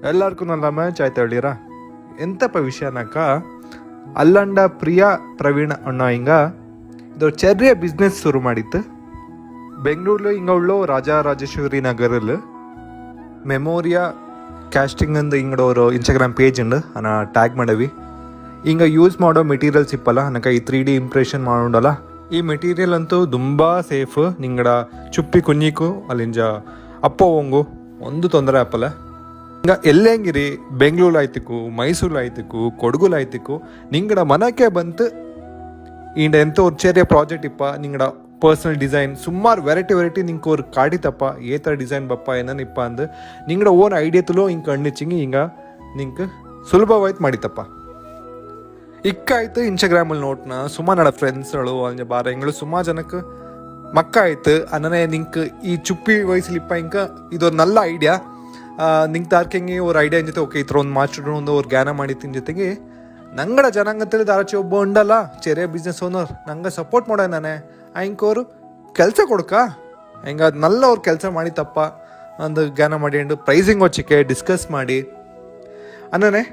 ಎಲ್ಲರಿಗೂ ನಲ್ಲಮ್ಮ ಚಾಯ್ತಾ ಹೇಳಿರ ಎಂತಪ್ಪ ವಿಷಯನಕ್ಕ ಅಲ್ಲಂಡ ಪ್ರಿಯಾ ಪ್ರವೀಣ್ ಅಣ್ಣ ಹಿಂಗ ಇದು ಚೆರ್ರಿಯ ಬಿಸ್ನೆಸ್ ಶುರು ಮಾಡಿತ್ತು ಬೆಂಗಳೂರು ಹಿಂಗ ಉಳ್ಳೋ ರಾಜರಾಜೇಶ್ವರಿ ನಗರಲ್ಲಿ ಮೆಮೋರಿಯಾ ಕ್ಯಾಸ್ಟಿಂಗ್ ಅಂದು ಹಿಂಗಡೋರು ಇನ್ಸ್ಟಾಗ್ರಾಮ್ ಪೇಜ್ ಉಂಡು ಅನ್ನ ಟ್ಯಾಗ್ ಮಾಡವಿ ಹಿಂಗ ಯೂಸ್ ಮಾಡೋ ಮೆಟೀರಿಯಲ್ಸ್ ಇಪ್ಪಲ್ಲ ನನಗೆ ಈ 3D ಇಂಪ್ರೆಷನ್ ಮಾಡೋಲ್ಲ ಈ ಮೆಟೀರಿಯಲ್ ಅಂತೂ ತುಂಬ ಸೇಫ್ ನಿಂಗಡ ಚುಪ್ಪಿ ಕುഞ്ഞിಕು ಅಲ್ಲಿಂಜ ಅಪ್ಪೋ ಹೋಂಗು ಒಂದು ತೊಂದರೆ ಆಪಲ್ಲ ಹಿಂಗ ಎಲ್ಲೆಂಗಿರಿ ಬೆಂಗಳೂರು ಆಯ್ತಿಕ್ಕು ಮೈಸೂರು ಆಯ್ತಿಕ್ಕು ಕೊಡಗುಲು ಆಯ್ತಿಕ್ಕು ನಿಂಗಡ ಮನಕ್ಕೆ ಬಂತು ಇಂಡ ಎಂತ ಒಂದು ಚೆರಿಯ ಪ್ರಾಜೆಕ್ಟ್ ಇಪ್ಪ ನಿಂಗಡ ಪರ್ಸನಲ್ ಡಿಸೈನ್ ಸುಮಾರು ವೆರೈಟಿ ನಿಂಗೆ ಅವ್ರು ಕಾಡಿತಪ್ಪ ಏ ಥರ ಡಿಸೈನ್ ಬಪ್ಪ ಏನಪ್ಪ ಅಂದು ನಿಂಗಡ ಓನ್ ಐಡಿಯಾ ತುಲೋ ಹಿಂಗೆ ಕಣ್ಣಿಚ್ಚಿಂಗಿ ಹಿಂಗ ನಿಂಗೆ ಸುಲಭವಾಯ್ತು ಮಾಡಿತಪ್ಪ ಇಕ್ಕಾಯ್ತು ಇನ್ಸ್ಟಾಗ್ರಾಮಲ್ಲಿ ನೋಟ್ನ ಸುಮಾರು ನಡ ಫ್ರೆಂಡ್ಸ್ಗಳು ಅಲ್ಲಿ ಬಾರ ಹಿಂಗಳು ಸುಮಾರು ಜನಕ್ಕೆ ಮಕ್ಕ ಆಯ್ತು ಅನ್ನನೇ ನಿಂಗೆ ಈ ಚುಪ್ಪಿ ವಯಸ್ಸಲ್ಲಿಪ್ಪ ಹಿಂಗೆ ಇದೊಂದು ನಲ್ಲ ಐಡಿಯಾ ನಿಂಗೆ ತಾರ್ಕೆಂಗೆ ಅವ್ರ ಐಡಿಯಾ ಜೊತೆ ಓಕೆ ಈ ಥರ ಒಂದು ಮಾಸ್ಟರ್ ಒಂದು ಅವ್ರು ಜ್ಞಾನ ಮಾಡಿತ್ತಿನ ಜೊತೆಗೆ ನಂಗಡ ಜನಾಂಗದಲ್ಲಿ ದಾರಾಚಿ ಒಬ್ಬ ಉಂಡಲ್ಲ ಚೆರಿಯ ಬಿಸ್ನೆಸ್ ಓನರ್ ನಂಗೆ ಸಪೋರ್ಟ್ ಮಾಡೋ ನಾನೇ ಅವ್ರು ಕೆಲಸ ಕೊಡ್ಕ ಹಿಂಗೆ ಅದು ನಲ್ಲ ಅವ್ರು ಕೆಲಸ ಮಾಡಿತಪ್ಪ ಒಂದು ಜ್ಞಾನ ಮಾಡಿಕೊಂಡು ಪ್ರೈಸಿಂಗ್ ಹೊಚ್ಚಿಕೆ ಡಿಸ್ಕಸ್ ಮಾಡಿ ಅನ್ನನೇ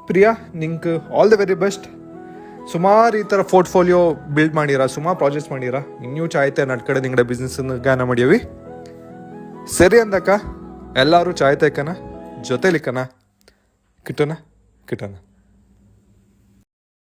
ಪ್ರಿಯಾ ನಿಂಗೆ ಆಲ್ ದ ವೆರಿ ಬೆಸ್ಟ್ ಸುಮಾರು ಈ ಥರ ಪೋರ್ಟ್ಫೋಲಿಯೋ ಬಿಲ್ಡ್ ಮಾಡಿರ ಸುಮಾರು ಪ್ರಾಜೆಕ್ಟ್ಸ್ ಮಾಡಿರ ಇನ್ನೂ ಚಾಯ್ತೆ ನಡ್ಕಡೆ ನಿಂಗಡೆ ಬಿಸ್ನೆಸ್ಸನ್ನು ಜ್ಞಾನ ಮಾಡ್ಯವಿ ಸರಿ ಅಂದಕ್ಕ ಎಲ್ಲರೂ ಚಾಯ್ತೇಕನ ಜೊತೆಲಿಕ್ಕನ ಕಿಟ್ಟನ